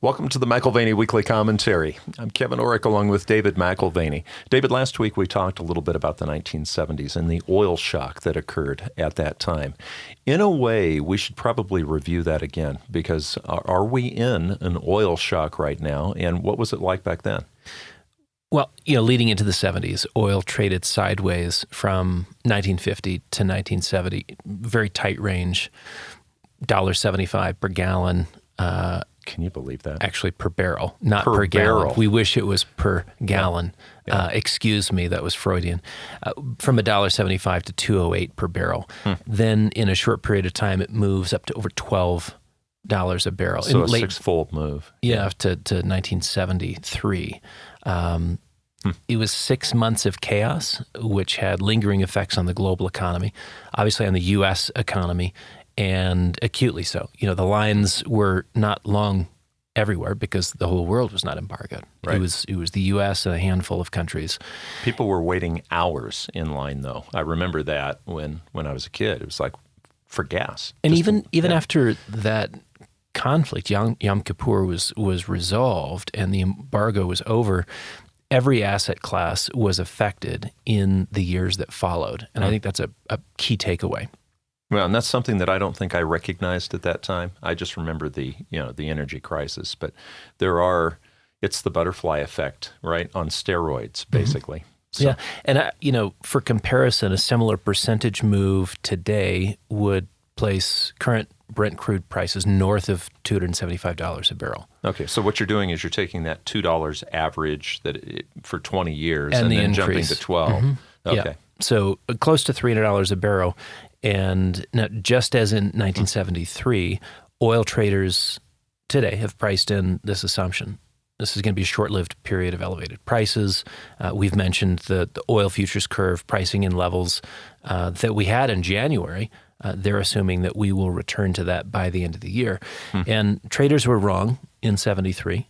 Welcome to the McAlvany Weekly Commentary. I'm Kevin Orrick along with David McAlvany. David, last week we talked a little bit about the 1970s and the oil shock that occurred at that time. In a way, we should probably review that again because are we in an oil shock right now? And what was it like back then? Well, leading into the 70s, oil traded sideways from 1950 to 1970, very tight range, $1.75 per gallon. Can you believe that? Actually, per barrel, not per gallon. We wish it was per gallon. Yeah. Excuse me, that was Freudian. From $1.75 to $2.08 per barrel. Then in a short period of time, it moves up to over $12 a barrel. So a six-fold move. Yeah, to 1973. It was 6 months of chaos, which had lingering effects on the global economy, obviously on the U.S. economy, and acutely so. The lines were not long everywhere because the whole world was not embargoed. Right. It was the U.S. and a handful of countries. People were waiting hours in line, though. I remember that when I was a kid. It was like for gas. And even after that conflict, Yom Kippur was resolved and the embargo was over, every asset class was affected in the years that followed. And I think that's a key takeaway. Well, and that's something that I don't think I recognized at that time. I just remember the energy crisis. But it's the butterfly effect, right, on steroids, basically. So. Yeah, and for comparison, a similar percentage move today would place current Brent crude prices north of $275 a barrel. Okay, so what you're doing is you're taking that $2 average for 20 years and then increase. Jumping to 12. Mm-hmm. Okay. Yeah. So close to $300 a barrel. And now, just as in 1973, oil traders today have priced in this assumption. This is going to be a short-lived period of elevated prices. We've mentioned the oil futures curve pricing in levels that we had in January. They're assuming that we will return to that by the end of the year. And traders were wrong in 73.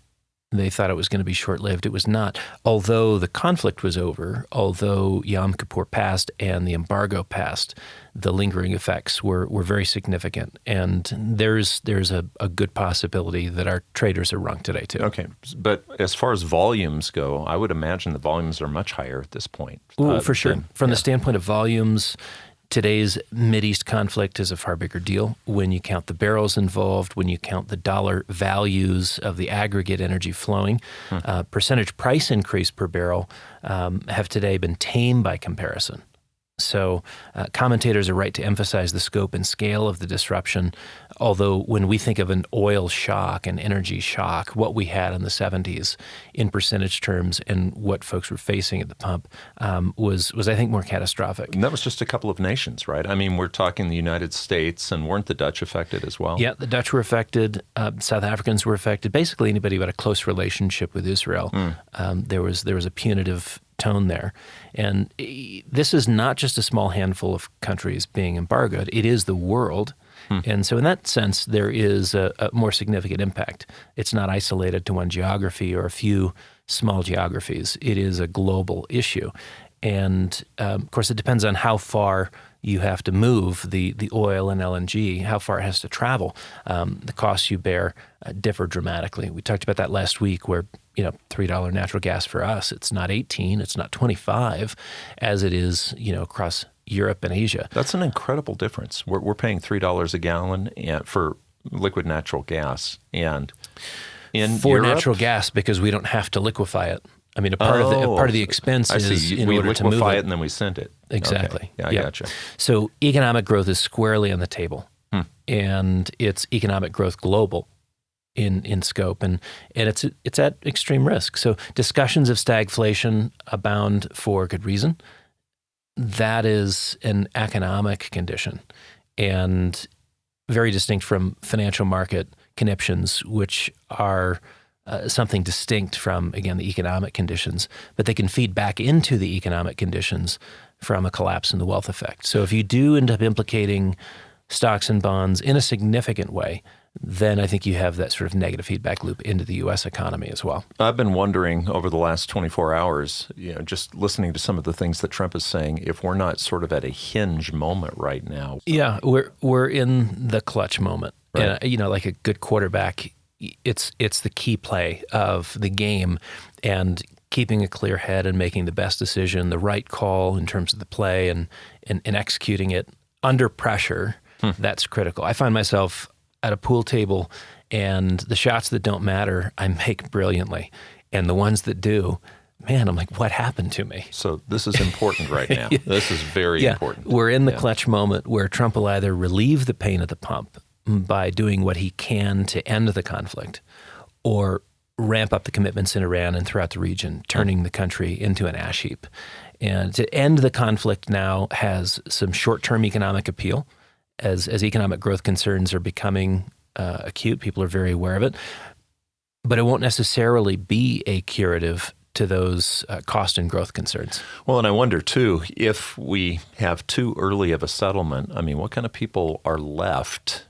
They thought it was going to be short-lived. It was not. Although the conflict was over, although Yom Kippur passed and the embargo passed, the lingering effects were very significant. And there's a good possibility that our traders are wrong today, too. Okay. But as far as volumes go, I would imagine the volumes are much higher at this point. For sure. From the standpoint of volumes, today's Mideast conflict is a far bigger deal when you count the barrels involved, when you count the dollar values of the aggregate energy flowing. Percentage price increase per barrel have today been tame by comparison. So commentators are right to emphasize the scope and scale of the disruption, although when we think of an oil shock, an energy shock, what we had in the 70s in percentage terms and what folks were facing at the pump was I think, more catastrophic. And that was just a couple of nations, right? I mean, we're talking the United States, and weren't the Dutch affected as well? Yeah, the Dutch were affected. South Africans were affected. Basically, anybody who had a close relationship with Israel. There was a punitive tone there. And this is not just a small handful of countries being embargoed. It is the world. And so in that sense, there is a more significant impact. It's not isolated to one geography or a few small geographies. It is a global issue. And of course, it depends on how far you have to move the oil and LNG, how far it has to travel. The costs you bear differ dramatically. We talked about that last week where $3 natural gas for us, it's not 18, it's not 25 as it is, across Europe and Asia. That's an incredible difference. We're paying $3 a gallon for liquid natural gas, and in for Europe, natural gas because we don't have to liquefy it. I mean, a part of the expense is in order to move it. We liquefy it and then we send it. Exactly. Okay. Yeah, I gotcha. So economic growth is squarely on the table, and it's economic growth global in scope, and it's at extreme risk. So discussions of stagflation abound for good reason. That is an economic condition, and very distinct from financial market conniptions, which are something distinct from, again, the economic conditions, but they can feed back into the economic conditions from a collapse in the wealth effect. So if you do end up implicating stocks and bonds in a significant way, then I think you have that sort of negative feedback loop into the U.S. economy as well. I've been wondering over the last 24 hours, just listening to some of the things that Trump is saying, if we're not sort of at a hinge moment right now. Yeah, we're in the clutch moment. Right. And, like a good quarterback, it's the key play of the game, and keeping a clear head and making the best decision, the right call in terms of the play, and executing it under pressure. That's critical. I find myself at a pool table, and the shots that don't matter, I make brilliantly. And the ones that do, man, I'm like, what happened to me? So this is important right now. This is very important. We're in the clutch moment where Trump will either relieve the pain at the pump by doing what he can to end the conflict, or ramp up the commitments in Iran and throughout the region, turning the country into an ash heap. And to end the conflict now has some short-term economic appeal. As economic growth concerns are becoming acute, people are very aware of it. But it won't necessarily be a curative to those cost and growth concerns. Well, and I wonder, too, if we have too early of a settlement, I mean, what kind of people are left,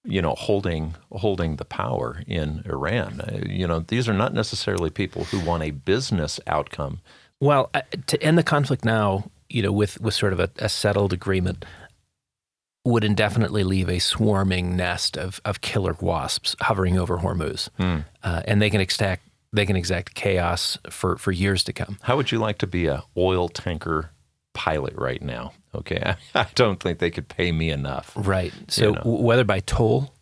holding the power in Iran? These are not necessarily people who want a business outcome. Well, to end the conflict now, with sort of a settled agreement, would indefinitely leave a swarming nest of killer wasps hovering over Hormuz, and they can exact chaos for years to come. How would you like to be a oil tanker pilot right now? Okay, I don't think they could pay me enough. Right. So whether by toll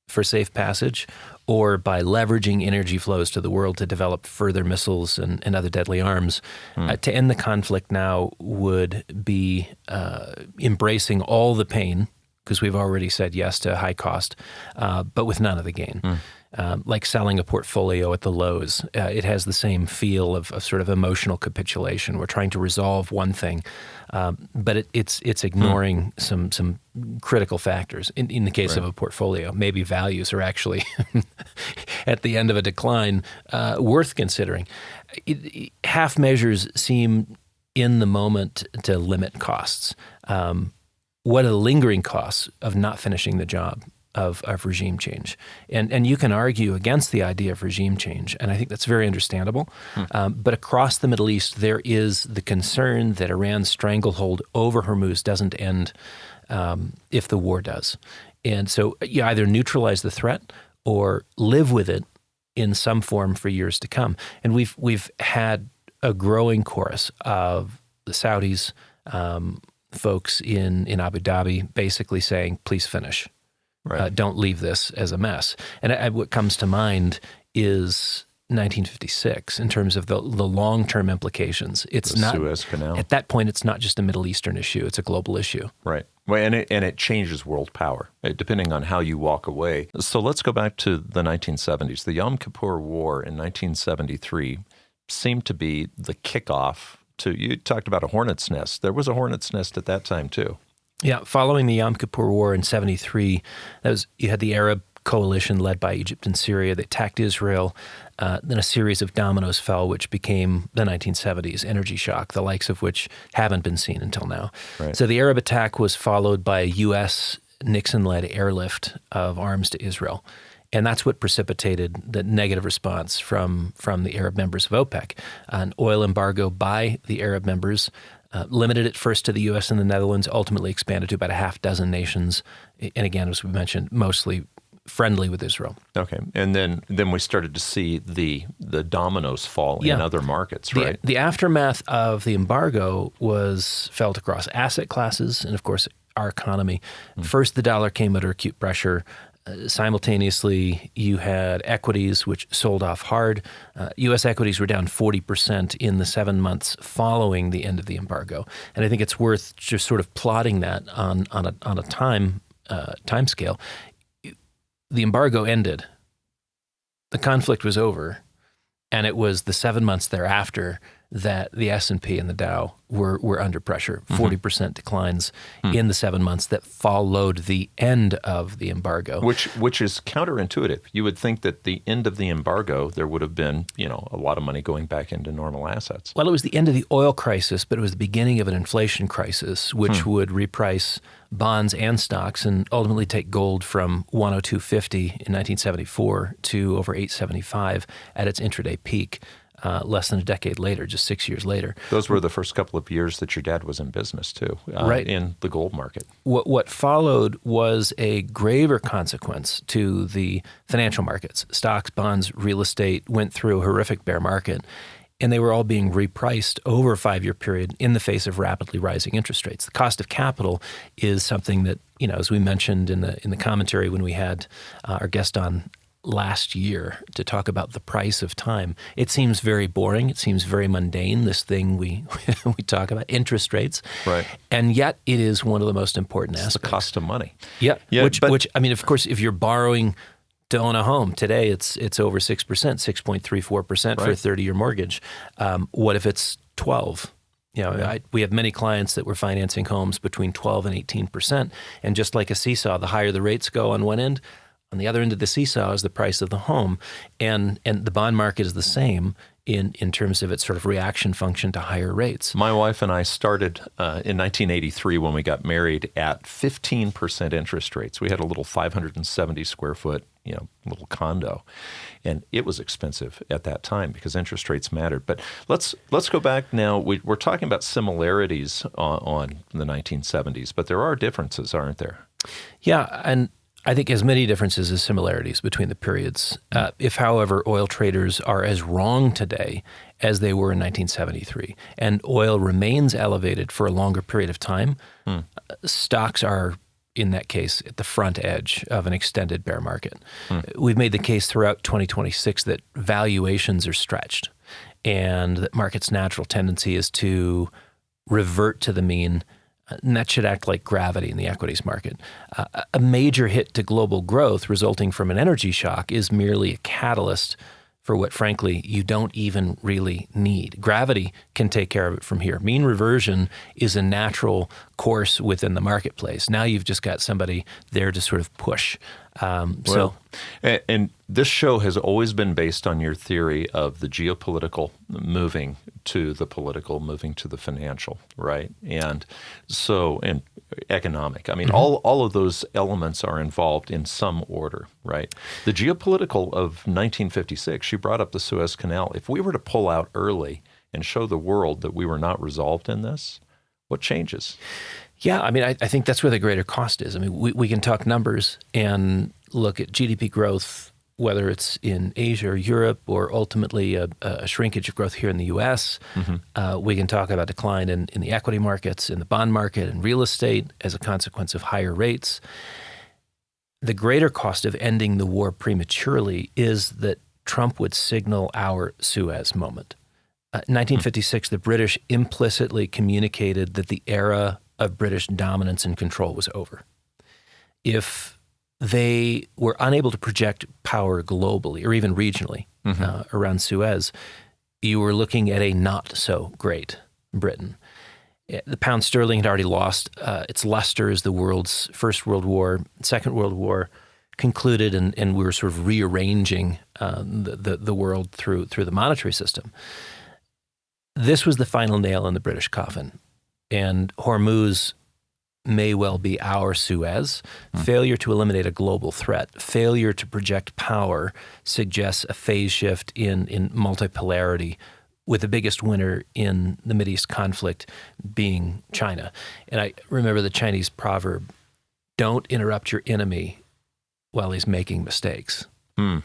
for safe passage, or by leveraging energy flows to the world to develop further missiles and other deadly arms, to end the conflict now would be embracing all the pain, because we've already said yes to high cost, but with none of the gain. Like selling a portfolio at the lows. It has the same feel of sort of emotional capitulation. We're trying to resolve one thing, but it's ignoring some critical factors. In the case of a portfolio, maybe values are actually at the end of a decline worth considering. Half measures seem in the moment to limit costs. What are the lingering costs of not finishing the job of regime change? And you can argue against the idea of regime change, and I think that's very understandable. But across the Middle East, there is the concern that Iran's stranglehold over Hormuz doesn't end if the war does. And so you either neutralize the threat or live with it in some form for years to come. And we've had a growing chorus of the Saudis, folks in Abu Dhabi, basically saying, please finish. Right. Don't leave this as a mess. And what comes to mind is 1956 in terms of the long-term implications. It's the not Suez Canal. At that point, it's not just a Middle Eastern issue; it's a global issue. Right. Well, and it changes world power depending on how you walk away. So let's go back to the 1970s. The Yom Kippur War in 1973 seemed to be the kickoff to. You talked about a hornet's nest. There was a hornet's nest at that time too. Yeah, following the Yom Kippur War in 73, you had the Arab coalition led by Egypt and Syria. They attacked Israel. Then a series of dominoes fell, which became the 1970s energy shock, the likes of which haven't been seen until now. Right. So the Arab attack was followed by a U.S. Nixon-led airlift of arms to Israel. And that's what precipitated the negative response from the Arab members of OPEC. An oil embargo by the Arab members limited at first to the U.S. and the Netherlands, ultimately expanded to about a half dozen nations. And again, as we mentioned, mostly friendly with Israel. Okay. And then we started to see the dominoes fall in other markets, right? The aftermath of the embargo was felt across asset classes and, of course, our economy. First, the dollar came under acute pressure. Simultaneously, you had equities which sold off hard. U.S. equities were down 40% in the 7 months following the end of the embargo. And I think it's worth just sort of plotting that on a time scale. The embargo ended. The conflict was over. And it was the 7 months thereafter that the S&P and the Dow were under pressure, 40% declines in the 7 months that followed the end of the embargo. Which is counterintuitive. You would think that the end of the embargo, there would have been, a lot of money going back into normal assets. Well, it was the end of the oil crisis, but it was the beginning of an inflation crisis, which would reprice bonds and stocks and ultimately take gold from 102.50 in 1974 to over 875 at its intraday peak. less than a decade later, just 6 years later. Those were the first couple of years that your dad was in business too, right. in the gold market. What followed was a graver consequence to the financial markets. Stocks, bonds, real estate went through a horrific bear market, and they were all being repriced over a 5-year period in the face of rapidly rising interest rates. The cost of capital is something that, as we mentioned in the commentary when we had our guest on last year to talk about the price of time. It seems very boring. It seems very mundane, this thing we talk about, interest rates. Right. And yet it is one of the most important aspects. The cost of money. Yeah. Which, I mean, of course, if you're borrowing to own a home, today it's over 6%, 6.34% for a 30-year mortgage. What if it's 12? We have many clients that were financing homes between 12 and 18%. And just like a seesaw, the higher the rates go on one end, on the other end of the seesaw is the price of the home, and the bond market is the same in terms of its sort of reaction function to higher rates. My wife and I started in 1983 when we got married at 15% interest rates. We had a little 570 square foot, little condo, and it was expensive at that time because interest rates mattered. But let's go back now. We're talking about similarities on the 1970s, but there are differences, aren't there? Yeah, and I think as many differences as similarities between the periods. If, however, oil traders are as wrong today as they were in 1973, and oil remains elevated for a longer period of time, stocks are, in that case, at the front edge of an extended bear market. We've made the case throughout 2026 that valuations are stretched, and that market's natural tendency is to revert to the mean. And that should act like gravity in the equities market. A major hit to global growth resulting from an energy shock is merely a catalyst for what, frankly, you don't even really need. Gravity can take care of it from here. Mean reversion is a natural course within the marketplace. Now you've just got somebody there to sort of push. And this show has always been based on your theory of the geopolitical moving to the political, moving to the financial, right? And economic. I mean, all of those elements are involved in some order, right? The geopolitical of 1956, you brought up the Suez Canal. If we were to pull out early and show the world that we were not resolved in this, what changes? Yeah, I mean, I think that's where the greater cost is. I mean, we can talk numbers and look at GDP growth, whether it's in Asia or Europe, or ultimately a shrinkage of growth here in the U.S. We can talk about decline in the equity markets, in the bond market, and real estate as a consequence of higher rates. The greater cost of ending the war prematurely is that Trump would signal our Suez moment. In 1956, the British implicitly communicated that the era of British dominance and control was over. If they were unable to project power globally or even regionally around Suez, you were looking at a not so great Britain. The pound sterling had already lost its luster as the world's First World War, Second World War concluded, and we were sort of rearranging the world through the monetary system. This was the final nail in the British coffin. And Hormuz may well be our Suez. Failure to eliminate a global threat, failure to project power suggests a phase shift in multipolarity, with the biggest winner in the Mideast conflict being China. And I remember the Chinese proverb, don't interrupt your enemy while he's making mistakes. And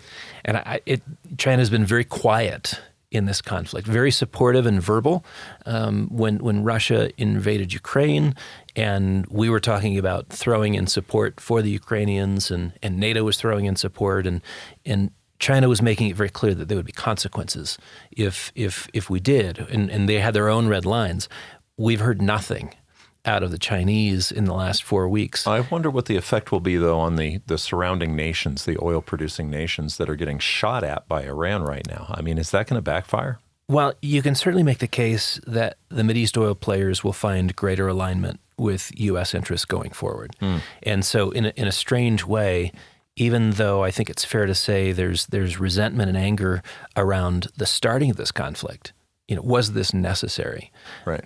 China's been very quiet in this conflict, very supportive and verbal. When Russia invaded Ukraine, and we were talking about throwing in support for the Ukrainians, and NATO was throwing in support, and China was making it very clear that there would be consequences if we did, and they had their own red lines. We've heard nothing out of the Chinese in the last 4 weeks. I wonder what the effect will be, though, on the surrounding nations, the oil-producing nations that are getting shot at by Iran right now. I mean, is that going to backfire? Well, you can certainly make the case that the Mideast oil players will find greater alignment with U.S. interests going forward. And so in a strange way, even though I think it's fair to say there's resentment and anger around the starting of this conflict, was this necessary? Right.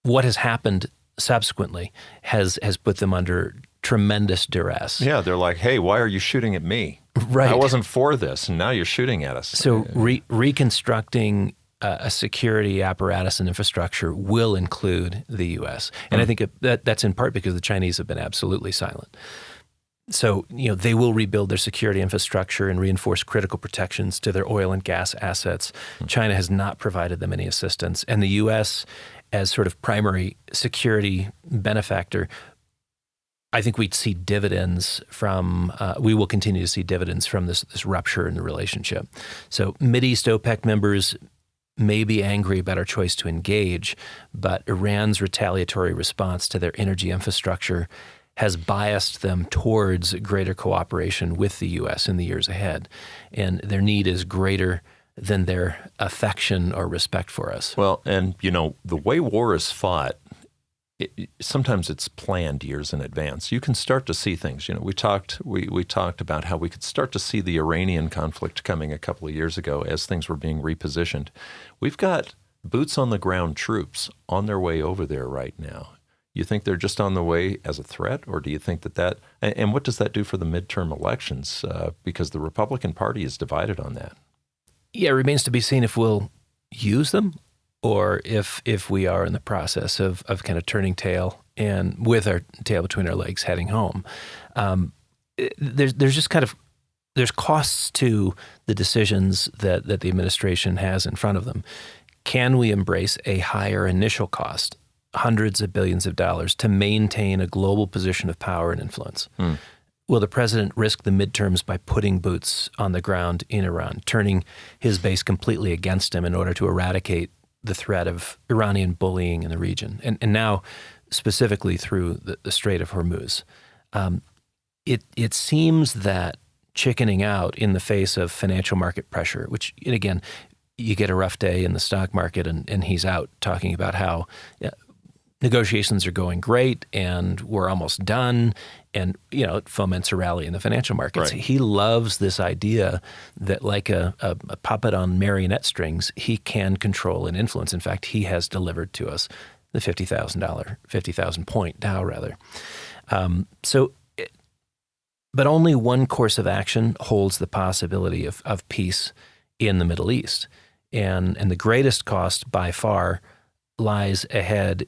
What has happened subsequently has put them under tremendous duress. Yeah, they're like, hey, why are you shooting at me? Right. I wasn't for this, and now you're shooting at us. So reconstructing a security apparatus and infrastructure will include the U.S. And I think that's in part because the Chinese have been absolutely silent. So, they will rebuild their security infrastructure and reinforce critical protections to their oil and gas assets. China has not provided them any assistance. And the U.S., as sort of primary security benefactor, I think we'd see dividends from, we will continue to see dividends from this rupture in the relationship. So Mideast OPEC members may be angry about our choice to engage, but Iran's retaliatory response to their energy infrastructure has biased them towards greater cooperation with the U.S. in the years ahead. And their need is greater than their affection or respect for us. Well, and, the way war is fought, sometimes it's planned years in advance. You can start to see things. We talked about how we could start to see the Iranian conflict coming a couple of years ago as things were being repositioned. We've got boots on the ground troops on their way over there right now. You think they're just on the way as a threat, or do you think that and what does that do for the midterm elections? Because the Republican Party is divided on that. Yeah, it remains to be seen if we'll use them or if we are in the process of kind of turning tail and with our tail between our legs heading home. There's just kind of, there's costs to the decisions that the administration has in front of them. Can we embrace a higher initial cost, hundreds of billions of dollars, to maintain a global position of power and influence? Will the president risk the midterms by putting boots on the ground in Iran, turning his base completely against him in order to eradicate the threat of Iranian bullying in the region? And now specifically through the Strait of Hormuz. It seems that chickening out in the face of financial market pressure, which, and again, you get a rough day in the stock market and he's out talking about how negotiations are going great and we're almost done, and it foments a rally in the financial markets. Right. He loves this idea that, like a puppet on marionette strings, he can control and influence. In fact, he has delivered to us the $50,000 point Dow rather. But only one course of action holds the possibility of peace in the Middle East, and the greatest cost by far lies ahead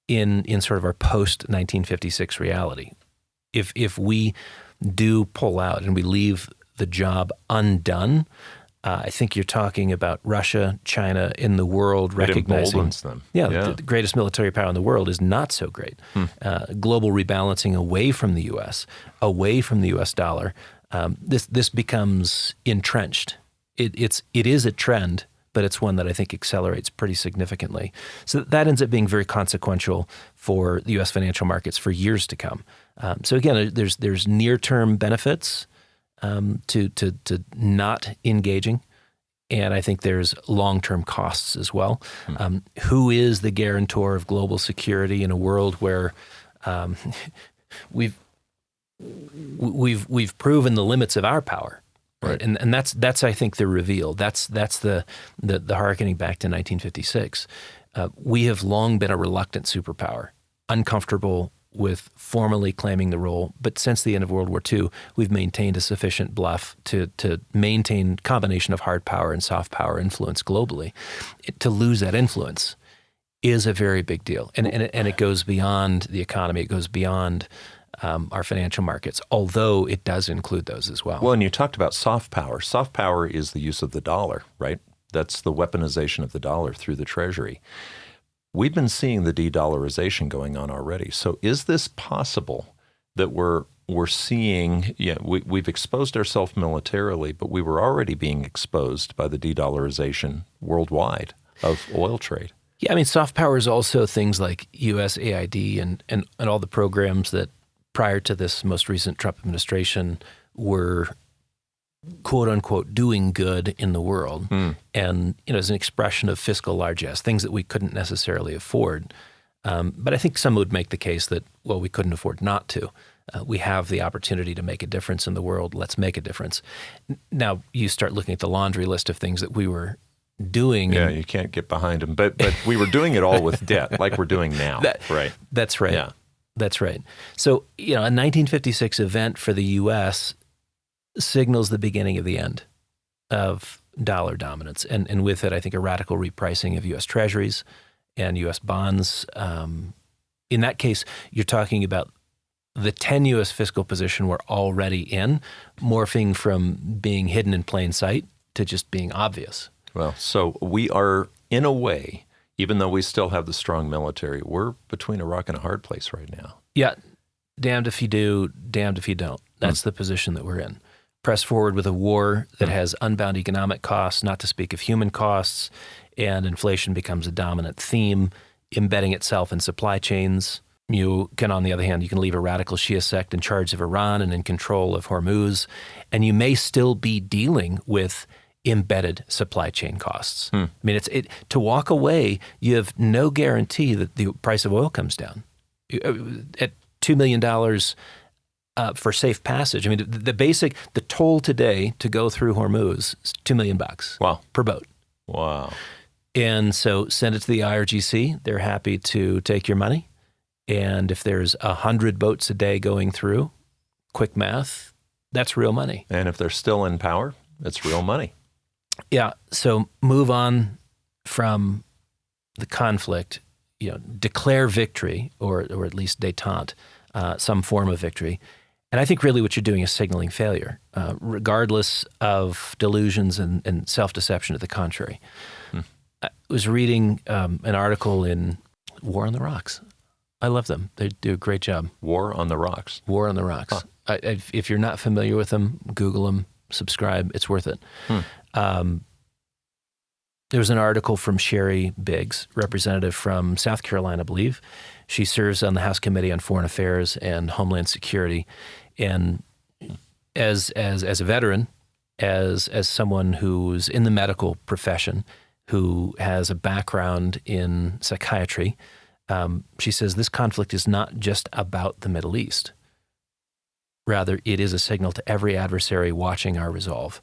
in sort of our post-1956 reality. If we do pull out and we leave the job undone, I think you're talking about Russia, China in the world recognizing emboldens them. The greatest military power in the world is not so great. Global rebalancing away from the U.S., away from the U.S. dollar, this becomes entrenched. It is a trend, but it's one that I think accelerates pretty significantly. So that ends up being very consequential for the U.S. financial markets for years to come. So again, there's near-term benefits to not engaging, and I think there's long-term costs as well. Who is the guarantor of global security in a world where we've proven the limits of our power? Right. And that's I think the reveal. That's the hearkening back to 1956. We have long been a reluctant superpower, uncomfortable with formally claiming the role. But since the end of World War II, we've maintained a sufficient bluff to maintain combination of hard power and soft power influence globally. To lose that influence is a very big deal, and it goes beyond the economy. It goes beyond our financial markets, although it does include those as well. Well, and you talked about soft power. Soft power is the use of the dollar, right? That's the weaponization of the dollar through the Treasury. We've been seeing the de-dollarization going on already. So is this possible that we're seeing, we've exposed ourselves militarily, but we were already being exposed by the de-dollarization worldwide of oil trade? Yeah, I mean, soft power is also things like USAID and all the programs that prior to this most recent Trump administration were quote unquote doing good in the world. And, as an expression of fiscal largesse, things that we couldn't necessarily afford. But I think some would make the case that, well, we couldn't afford not to. We have the opportunity to make a difference in the world. Let's make a difference. Now you start looking at the laundry list of things that we were doing. Yeah, you can't get behind them. But we were doing it all with debt, like we're doing now. Right. That's right. Yeah. That's right. So, a 1956 event for the U.S., signals the beginning of the end of dollar dominance. And with it, I think a radical repricing of U.S. Treasuries and U.S. bonds. In that case, you're talking about the tenuous fiscal position we're already in, morphing from being hidden in plain sight to just being obvious. Well, so we are, in a way, even though we still have the strong military, we're between a rock and a hard place right now. Yeah, damned if you do, damned if you don't. That's the position that we're in. Press forward with a war that has unbound economic costs, not to speak of human costs, and inflation becomes a dominant theme, embedding itself in supply chains. You can, on the other hand, you can leave a radical Shia sect in charge of Iran and in control of Hormuz, and you may still be dealing with embedded supply chain costs. I mean, to walk away, you have no guarantee that the price of oil comes down. At $2 million for safe passage. I mean, the toll today to go through Hormuz is $2 million. Wow. Per boat. Wow. And so send it to the IRGC. They're happy to take your money. And if there's 100 boats a day going through, quick math, that's real money. And if they're still in power, it's real money. Yeah. So move on from the conflict, declare victory, or at least détente, some form of victory. And I think really what you're doing is signaling failure, regardless of delusions and self-deception to the contrary. I was reading an article in War on the Rocks. I love them. They do a great job. War on the Rocks. War on the Rocks. Huh. If you're not familiar with them, Google them, subscribe. It's worth it. There was an article from Sherry Biggs, representative from South Carolina, I believe. She serves on the House Committee on Foreign Affairs and Homeland Security. And as a veteran, as someone who's in the medical profession, who has a background in psychiatry, she says this conflict is not just about the Middle East. Rather, it is a signal to every adversary watching our resolve.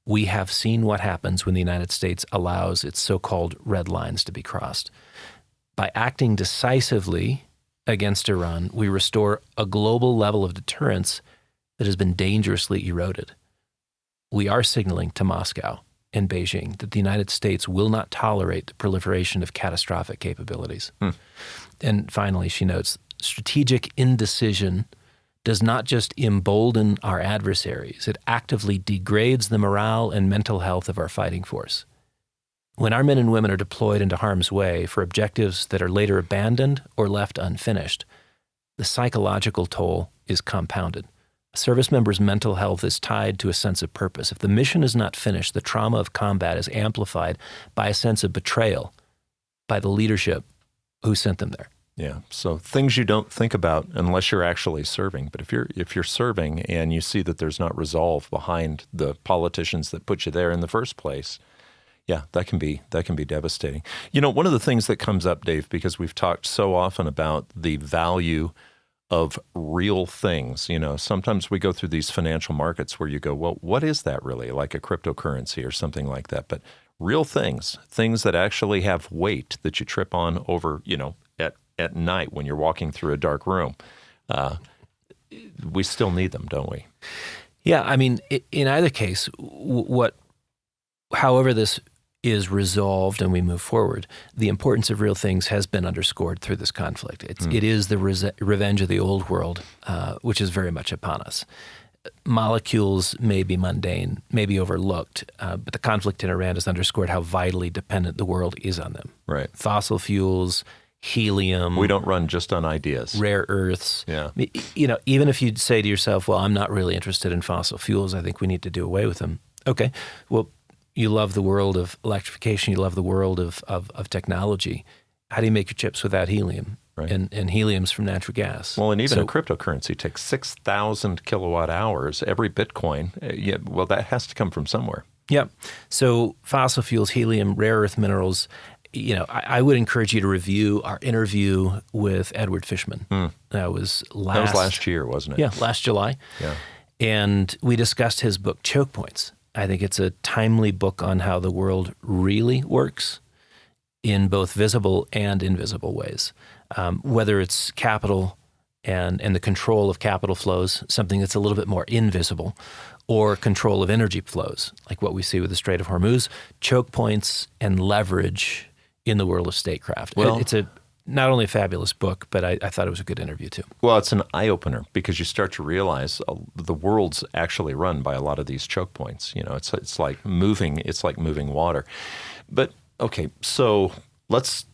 We have seen what happens when the United States allows its so-called red lines to be crossed. By acting decisively against Iran, we restore a global level of deterrence that has been dangerously eroded. We are signaling to Moscow and Beijing that the United States will not tolerate the proliferation of catastrophic capabilities. And finally, she notes, strategic indecision does not just embolden our adversaries, it actively degrades the morale and mental health of our fighting force. When our men and women are deployed into harm's way for objectives that are later abandoned or left unfinished, the psychological toll is compounded. A service member's mental health is tied to a sense of purpose. If the mission is not finished, the trauma of combat is amplified by a sense of betrayal by the leadership who sent them there. Yeah. So things you don't think about unless you're actually serving. But if you're serving and you see that there's not resolve behind the politicians that put you there in the first place, yeah, that can be devastating. One of the things that comes up, Dave, because we've talked so often about the value of real things. Sometimes we go through these financial markets where you go, well, what is that really? Like a cryptocurrency or something like that. But real things that actually have weight that you trip on over, at night when you're walking through a dark room, we still need them, don't we? Yeah, I mean, in either case, however this is resolved and we move forward, the importance of real things has been underscored through this conflict. It is the revenge of the old world, which is very much upon us. Molecules may be mundane, may be overlooked, but the conflict in Iran has underscored how vitally dependent the world is on them. Right. Fossil fuels, helium. We don't run just on ideas. Rare earths. Yeah. Even if you'd say to yourself, well, I'm not really interested in fossil fuels, I think we need to do away with them. Okay. Well, you love the world of electrification. You love the world of technology. How do you make your chips without helium? Right. And helium's from natural gas. Well, and even a cryptocurrency takes 6,000 kilowatt hours. Every Bitcoin, that has to come from somewhere. Yeah. So fossil fuels, helium, rare earth minerals. I would encourage you to review our interview with Edward Fishman. That was last year, wasn't it? Yeah, last July. Yeah. And we discussed his book, Choke Points. I think it's a timely book on how the world really works in both visible and invisible ways. Whether it's capital and the control of capital flows, something that's a little bit more invisible, or control of energy flows, like what we see with the Strait of Hormuz, choke points and leverage in the world of statecraft. Well, it's not only a fabulous book, but I thought it was a good interview too. Well, it's an eye-opener because you start to realize the world's actually run by a lot of these choke points. It's like moving water. But okay, so let's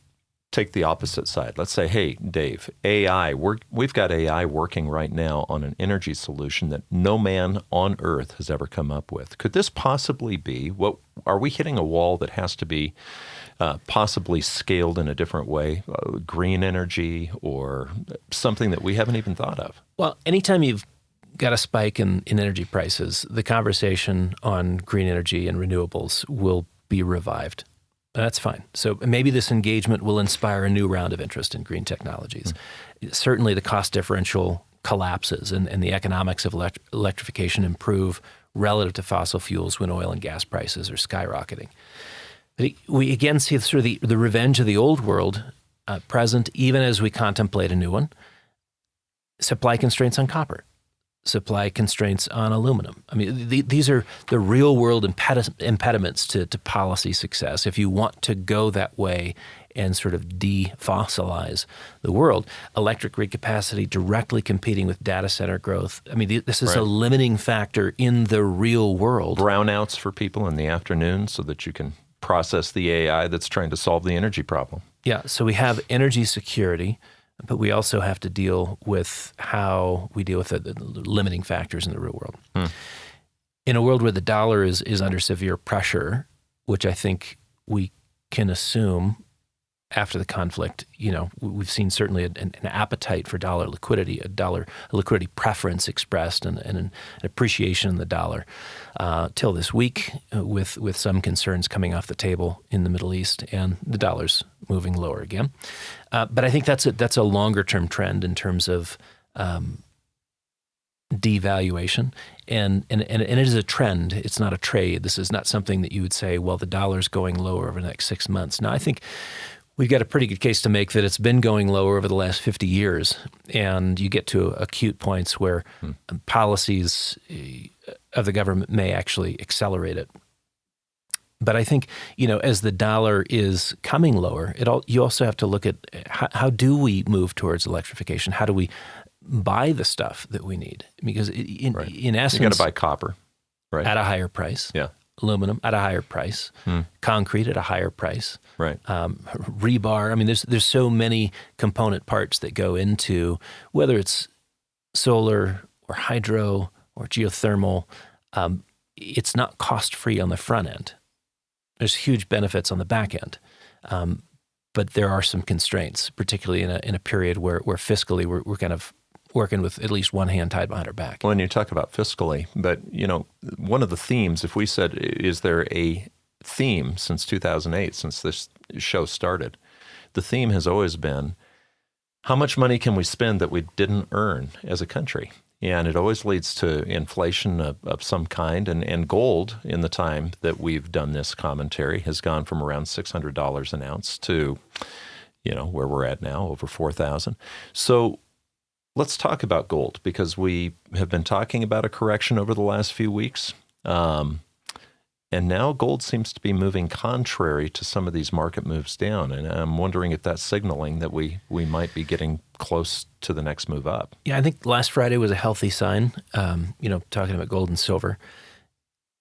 take the opposite side. Let's say, hey, Dave, AI, we've got AI working right now on an energy solution that no man on earth has ever come up with. Could this possibly be, are we hitting a wall that has to be possibly scaled in a different way, green energy or something that we haven't even thought of? Well, anytime you've got a spike in energy prices, the conversation on green energy and renewables will be revived. That's fine. So maybe this engagement will inspire a new round of interest in green technologies. Certainly the cost differential collapses and the economics of electrification improve relative to fossil fuels when oil and gas prices are skyrocketing. But we again see sort of the revenge of the old world present even as we contemplate a new one. Supply constraints on copper. Supply constraints on aluminum. I mean, these are the real world impediments to policy success. If you want to go that way and sort of defossilize the world, electric grid capacity directly competing with data center growth. I mean, this is a limiting factor in the real world. Brownouts for people in the afternoon so that you can process the AI that's trying to solve the energy problem. Yeah, so we have energy security, but we also have to deal with how we deal with the limiting factors in the real world. In a world where the dollar is under severe pressure, which I think we can assume after the conflict, we've seen certainly an appetite for dollar liquidity, a liquidity preference expressed, and an appreciation in the dollar till this week, with some concerns coming off the table in the Middle East, and the dollar's moving lower again. But I think that's a longer term trend in terms of devaluation, and it is a trend. It's not a trade. This is not something that you would say, well, the dollar's going lower over the next 6 months. No, I think we've got a pretty good case to make that it's been going lower over the last 50 years, and you get to acute points where policies of the government may actually accelerate it. But I think, as the dollar is coming lower, you also have to look at how do we move towards electrification? How do we buy the stuff that we need? Because in essence, you got to buy copper, right, at a higher price. Yeah. Aluminum at a higher price, concrete at a higher price, right? Rebar. I mean, there's so many component parts that go into whether it's solar or hydro or geothermal. It's not cost free on the front end. There's huge benefits on the back end, but there are some constraints, particularly in a period where fiscally we're kind of working with at least one hand tied behind our back. Well, and you talk about fiscally, but one of the themes, if we said, is there a theme since 2008, since this show started, the theme has always been, how much money can we spend that we didn't earn as a country? And it always leads to inflation of some kind. And gold, in the time that we've done this commentary, has gone from around $600 an ounce to, where we're at now, over $4,000. So let's talk about gold, because we have been talking about a correction over the last few weeks. And now gold seems to be moving contrary to some of these market moves down. And I'm wondering if that's signaling that we might be getting close to the next move up. Yeah, I think last Friday was a healthy sign, talking about gold and silver.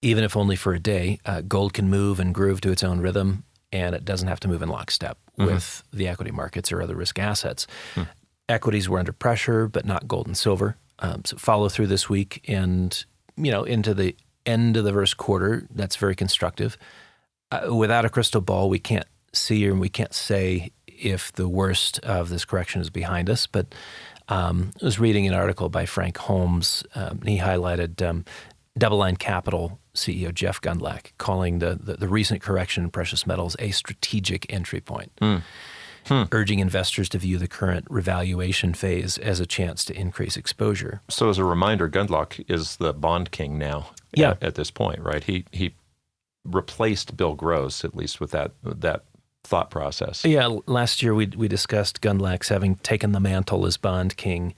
Even if only for a day, gold can move and groove to its own rhythm, and it doesn't have to move in lockstep with the equity markets or other risk assets. Equities were under pressure, but not gold and silver. So follow through this week and, into the end of the first quarter. That's very constructive. Without a crystal ball, we can't see and we can't say if the worst of this correction is behind us. But I was reading an article by Frank Holmes, and he highlighted Double Line Capital CEO Jeff Gundlach calling the recent correction in precious metals a strategic entry point. Urging investors to view the current revaluation phase as a chance to increase exposure. So as a reminder, Gundlach is the bond king now at this point, right? He replaced Bill Gross, at least with that thought process. Yeah, last year we discussed Gundlach's having taken the mantle as bond king,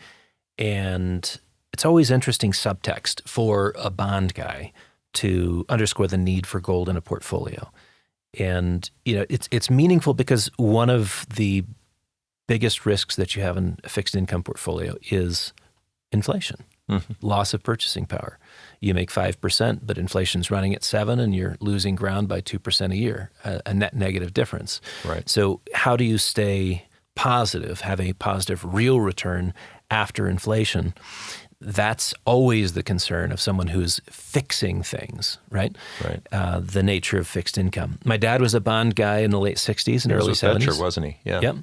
and it's always interesting subtext for a bond guy to underscore the need for gold in a portfolio. And, it's meaningful because one of the biggest risks that you have in a fixed income portfolio is inflation, loss of purchasing power. You make 5%, but inflation's running at 7%, and you're losing ground by 2% a year, a net negative difference. Right. So how do you stay positive, have a positive real return after inflation? That's always the concern of someone who's fixing things, right? Right. The nature of fixed income. My dad was a bond guy in the late 60s and early 70s. He was a Betcher, wasn't he? Yeah. Yep.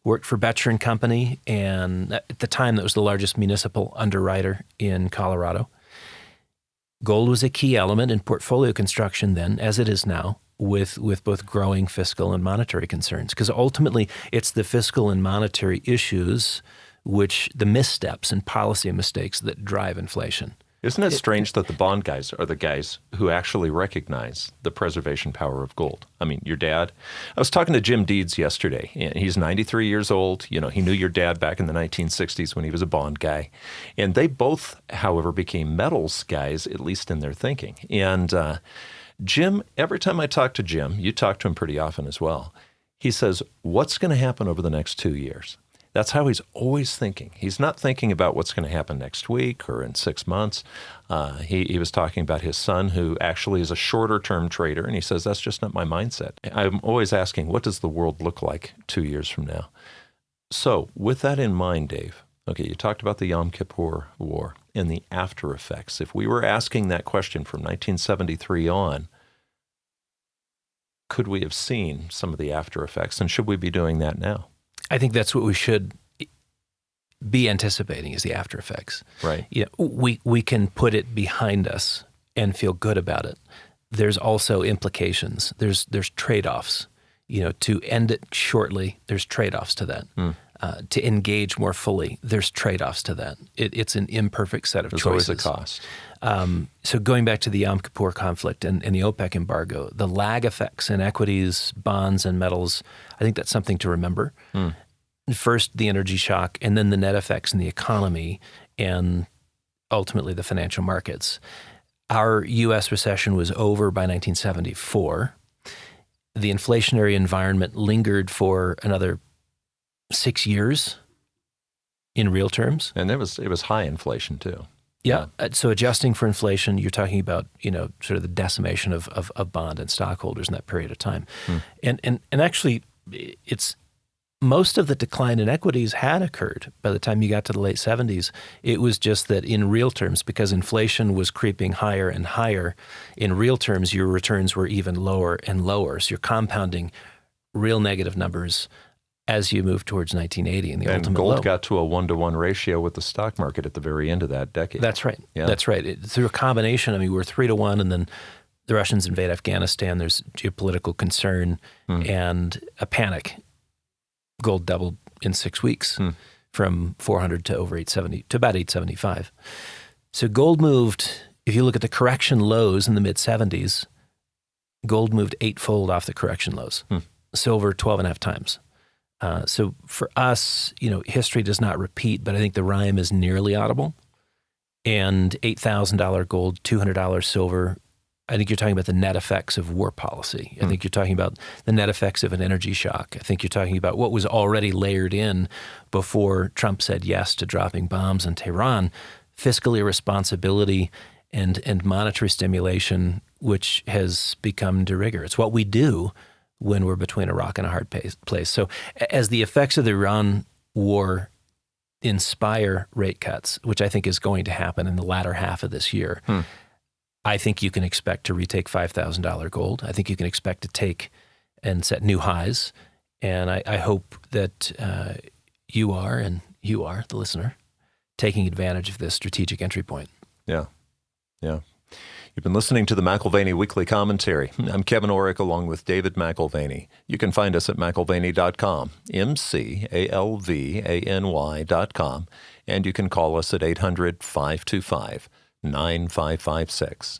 Worked for Betcher and Company, and at the time that was the largest municipal underwriter in Colorado. Gold was a key element in portfolio construction then, as it is now, with both growing fiscal and monetary concerns. Because ultimately, it's the fiscal and monetary issues, which the missteps and policy mistakes that drive inflation. Isn't it strange that the bond guys are the guys who actually recognize the preservation power of gold? I mean, your dad. I was talking to Jim Deeds yesterday, and he's 93 years old. He knew your dad back in the 1960s when he was a bond guy. And they both, however, became metals guys, at least in their thinking. And Jim, every time I talk to Jim, you talk to him pretty often as well, he says, what's going to happen over the next 2 years? That's how he's always thinking. He's not thinking about what's going to happen next week or in 6 months. He was talking about his son, who actually is a shorter-term trader, and he says, that's just not my mindset. I'm always asking, what does the world look like 2 years from now? So with that in mind, Dave, okay, you talked about the Yom Kippur War and the after effects. If we were asking that question from 1973 on, could we have seen some of the after effects, and should we be doing that now? I think that's what we should be anticipating is the after effects. Right. We can put it behind us and feel good about it. There's also implications. There's trade-offs. To end it shortly, there's trade-offs to that. To engage more fully, there's trade-offs to that. It's an imperfect set of choices. There's always a cost. So going back to the Yom Kippur conflict and the OPEC embargo, the lag effects in equities, bonds, and metals, I think that's something to remember. First, the energy shock, and then the net effects in the economy and ultimately the financial markets. Our U.S. recession was over by 1974. The inflationary environment lingered for another 6 years in real terms. And it was high inflation too. Yeah. So adjusting for inflation, you're talking about, sort of the decimation of bond and stockholders in that period of time. And actually, it's most of the decline in equities had occurred by the time you got to the late 70s. It was just that in real terms, because inflation was creeping higher and higher, in real terms, your returns were even lower and lower. So you're compounding real negative numbers as you move towards 1980 and the ultimate low. And gold got to a 1-to-1 ratio with the stock market at the very end of that decade. That's right. Yeah. That's right. Through a combination, we're 3-to-1, and then the Russians invade Afghanistan. There's geopolitical concern and a panic. Gold doubled in 6 weeks from 400 to over 870 to about 875. So gold moved, if you look at the correction lows in the mid-70s, gold moved eightfold off the correction lows. Silver 12 and a half times. So for us, history does not repeat, but I think the rhyme is nearly audible. And $8,000 gold, $200 silver, I think you're talking about the net effects of war policy. I think you're talking about the net effects of an energy shock. I think you're talking about what was already layered in before Trump said yes to dropping bombs in Tehran, fiscal irresponsibility and monetary stimulation, which has become de rigueur. It's what we do when we're between a rock and a hard place. So as the effects of the Iran war inspire rate cuts, which I think is going to happen in the latter half of this year, I think you can expect to retake $5,000 gold. I think you can expect to take and set new highs. And I hope that you are, the listener, taking advantage of this strategic entry point. Yeah. You've been listening to the McAlvany Weekly Commentary. I'm Kevin Orrick along with David McAlvany. You can find us at McAlvany.com, McAlvany.com, and you can call us at 800-525-9556.